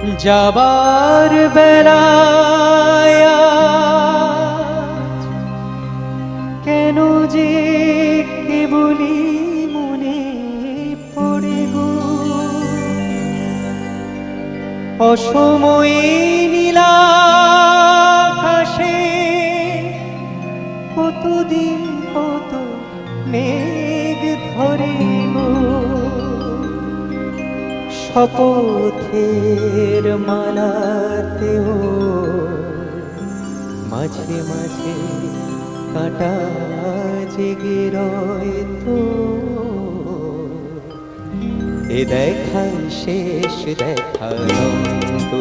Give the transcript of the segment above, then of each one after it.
যাবার বেলায় আজ কেন যে কেবলি মনে পড়ে গো অসময়ে নীলাকাশে কতদিন কত মেঘ ধরে গো শপথের মালাতেও মাঝে মাঝে কাঁটা জেগে রয় তো এ দেখাই শেষ দেখা তো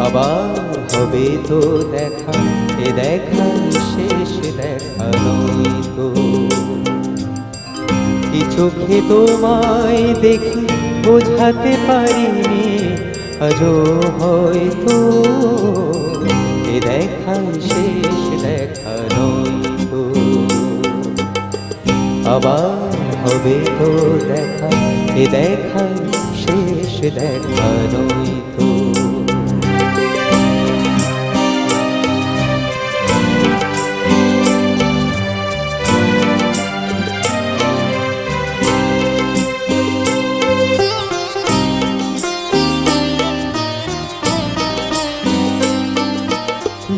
আবার হবে তো দেখা এ দেখাই শেষ দেখা তো কি চোখে তোমায় দেখি বোঝাতে পারিনি আজও হয়তো এ দেখাই শেষ দেখা তো আবার হবে তো দেখা এ দেখাই শেষ দেখা তো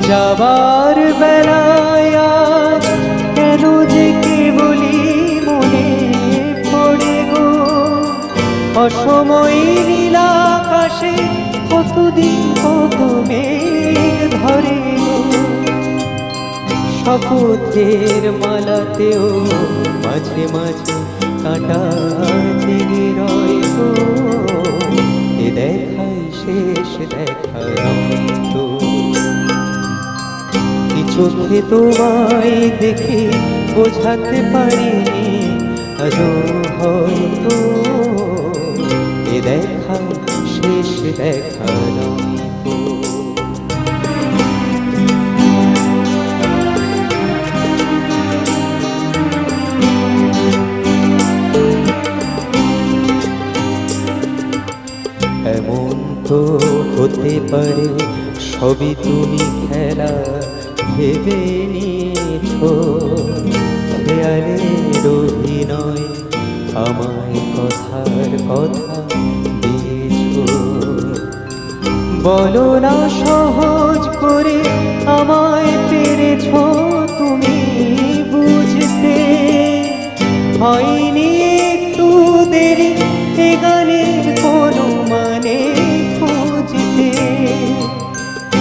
যাবার বেলায় আজ কেন যে কেবলি মনে পড়ে গো অসময়ে নীলাকাশে কতদিন কত মেঘ ধরে গো শপথের মালাতেও মাঝে মাঝে কাঁটা জেগে রয় গো এ দেখাই শেষ দেখা তো চোখে তোমায় দেখে বোঝাতে পারিনি আজও হয়তো এ দেখা শেষ দেখা তো এমন তো হতে পারে সবই তুমি খেলা ভেবে নিয়েছো খেয়ালের অভিনয় আমায় কথার কথা দিয়েছো বলো না সহজ করে আমায় পেরেছো তুমি বুঝতে হয়নি একটু দেরি এ গানের কোনো মানে খুঁজতে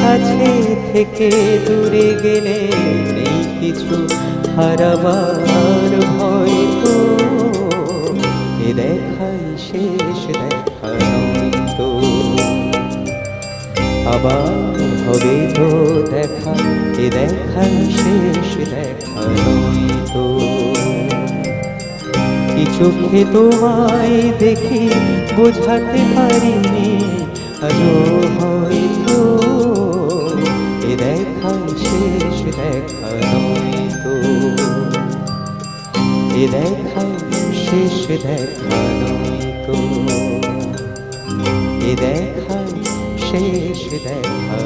কাছে থেকে দূরে গেলে নেই কিছু হারাবার ভয় তো এ দেখাই শেষ দেখা তো আবার হবে তো দেখা এ দেখাই শেষ দেখা তো কি চোখে তোমায় দেখি বোঝাতে পারিনি আজও হয়তো এ দেখাই শেষ দেখা তো এ দেখাই শেষ দেখা তো এ দেখাই শেষ দেখা